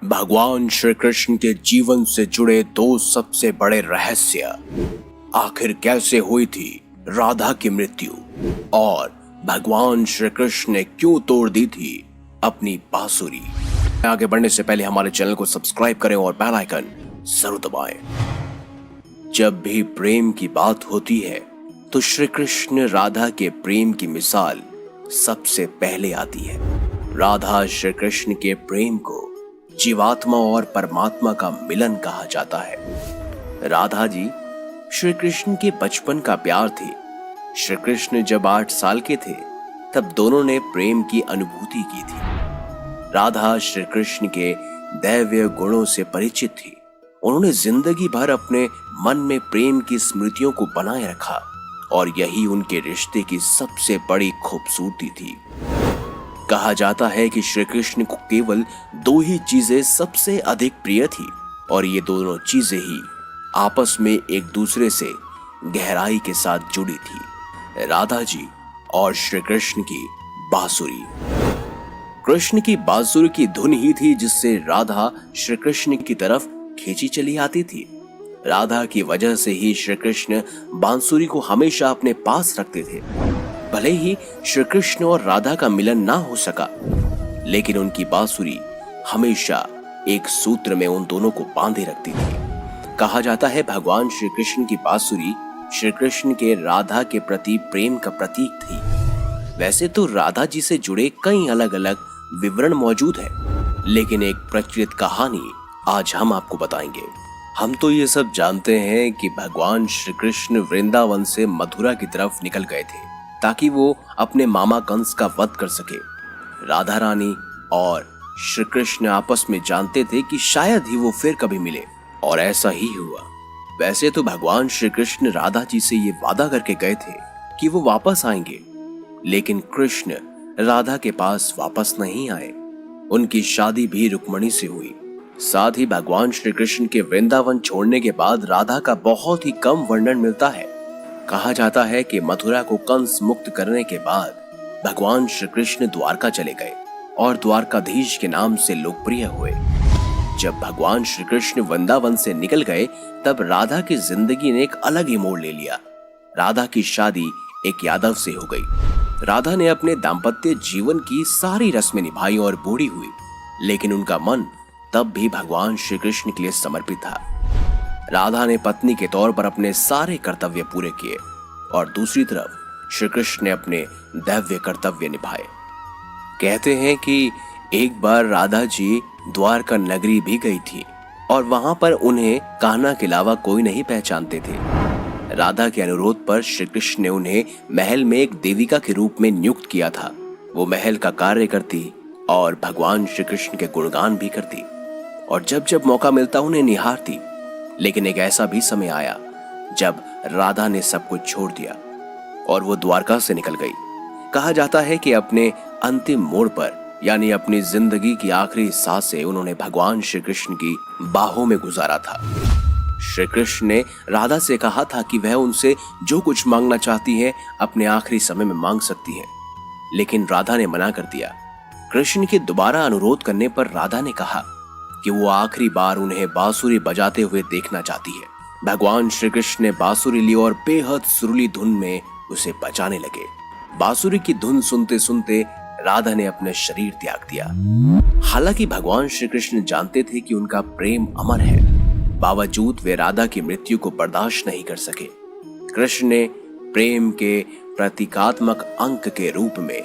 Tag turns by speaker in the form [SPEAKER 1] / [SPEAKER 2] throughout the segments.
[SPEAKER 1] भगवान श्री कृष्ण के जीवन से जुड़े दो सबसे बड़े रहस्य। आखिर कैसे हुई थी राधा की मृत्यु और भगवान श्री कृष्ण ने क्यों तोड़ दी थी अपनी बांसुरी। आगे बढ़ने से पहले हमारे चैनल को सब्सक्राइब करें और बेल आइकन जरूर दबाएं। जब भी प्रेम की बात होती है तो श्री कृष्ण राधा के प्रेम की मिसाल सबसे पहले आती है। राधा श्री कृष्ण के प्रेम को जीवात्मा और परमात्मा का मिलन कहा जाता है। राधा जी श्री कृष्ण के बचपन का प्यार थी। श्री कृष्ण जब 8 साल के थे तब दोनों ने प्रेम की अनुभूति की थी। राधा श्री कृष्ण के दैवीय गुणों से परिचित थी। उन्होंने जिंदगी भर अपने मन में प्रेम की स्मृतियों को बनाए रखा और यही उनके रिश्ते की सबसे बड़ी खूबसूरती थी। कहा जाता है कि श्री कृष्ण को केवल 2 ही चीजें सबसे अधिक प्रिय थी और ये दोनों चीजें ही आपस में एक दूसरे से गहराई के साथ जुड़ी थी, राधा जी और श्री कृष्ण की बांसुरी। कृष्ण की बांसुरी की धुन ही थी जिससे राधा श्री कृष्ण की तरफ खींची चली आती थी। राधा की वजह से ही श्री कृष्ण बांसुरी को हमेशा अपने पास रखते थे। भले ही श्री कृष्ण और राधा का मिलन ना हो सका, लेकिन उनकी बांसुरी हमेशा एक सूत्र में उन दोनों को बांधे रखती थी। कहा जाता है भगवान श्री कृष्ण की बांसुरी श्री कृष्ण के राधा के प्रति प्रेम का प्रतीक थी। वैसे तो राधा जी से जुड़े कई अलग अलग विवरण मौजूद है, लेकिन एक प्रचलित कहानी आज हम आपको बताएंगे। हम तो ये सब जानते हैं कि भगवान श्री कृष्ण वृंदावन से मथुरा की तरफ निकल गए थे ताकि वो अपने मामा कंस का वध कर सके। राधा रानी और श्री कृष्ण आपस में जानते थे कि शायद ही वो फिर कभी मिले, और ऐसा ही हुआ। वैसे तो भगवान श्री कृष्ण राधा जी से ये वादा करके गए थे कि वो वापस आएंगे, लेकिन कृष्ण राधा के पास वापस नहीं आए। उनकी शादी भी रुक्मणी से हुई। साथ ही भगवान श्री कृष्ण के वृंदावन छोड़ने के बाद राधा का बहुत ही कम वर्णन मिलता है। कहा जाता है कि मथुरा को कंस मुक्त करने के बाद भगवान श्री कृष्ण द्वारका चले गए और द्वारकाधीश के नाम से लोकप्रिय हुए। जब भगवान श्री कृष्ण वृंदावन से निकल गए तब राधा की जिंदगी ने एक अलग ही मोड़ ले लिया। राधा की शादी एक यादव से हो गई। राधा ने अपने दाम्पत्य जीवन की सारी रस्में निभाई और बूढ़ी हुई, लेकिन उनका मन तब भी भगवान श्री कृष्ण के लिए समर्पित था। राधा ने पत्नी के तौर पर अपने सारे कर्तव्य पूरे किए और दूसरी तरफ श्री कृष्ण ने अपने दैव्य कर्तव्य निभाए। कहते हैं कि एक बार राधा जी द्वारका नगरी भी गई थी और वहां पर उन्हें कान्हा के अलावा कोई नहीं पहचानते थे। राधा के अनुरोध पर श्री कृष्ण ने उन्हें महल में एक देविका के रूप में नियुक्त किया था। वो महल का कार्य करती और भगवान श्री कृष्ण के गुणगान भी करती और जब जब मौका मिलता उन्हें निहारती। लेकिन एक ऐसा भी समय आया जब राधा ने सब कुछ छोड़ दिया और वो द्वारका से निकल गई। कहा जाता है कि अपने अंतिम मोड़ पर, यानी अपनी जिंदगी की आखिरी सांसें उन्होंने भगवान श्री कृष्ण की बाहों में गुजारा था। श्री कृष्ण ने राधा से कहा था कि वह उनसे जो कुछ मांगना चाहती है अपने आखिरी समय में मांग सकती है, लेकिन राधा ने मना कर दिया। कृष्ण के दोबारा अनुरोध करने पर राधा ने कहा कि वो आखिरी बार उन्हें बांसुरी बजाते हुए देखना चाहती है। भगवान श्री कृष्ण ने बांसुरी ली और बेहद सुरीली धुन में उसे बजाने लगे। बांसुरी की धुन सुनते सुनते राधा ने अपने शरीर त्याग दिया। हालांकि भगवान श्री कृष्ण जानते थे कि उनका प्रेम अमर है, बावजूद वे राधा की मृत्यु को बर्दाश्त नहीं कर सके। कृष्ण ने प्रेम के प्रतीकात्मक अंक के रूप में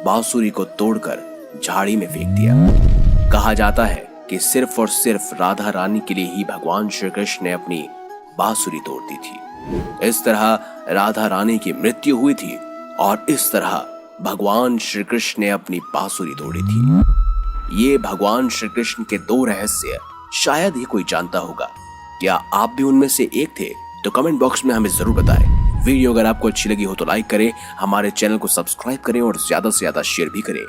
[SPEAKER 1] बांसुरी को तोड़कर झाड़ी में फेंक दिया। कहा जाता है कि सिर्फ और सिर्फ राधा रानी के लिए ही भगवान श्री कृष्ण ने अपनी बांसुरी तोड़ दी थी। इस तरह राधा रानी की मृत्यु हुई थी और इस तरह भगवान श्री कृष्ण ने अपनी बांसुरी तोड़ी थी। ये भगवान श्री कृष्ण के 2 रहस्य शायद ही कोई जानता होगा। क्या आप भी उनमें से एक थे? तो कमेंट बॉक्स में हमें जरूर बताएं। वीडियो अगर आपको अच्छी लगी हो तो लाइक करें, हमारे चैनल को सब्सक्राइब करें और ज्यादा से ज्यादा शेयर भी करें।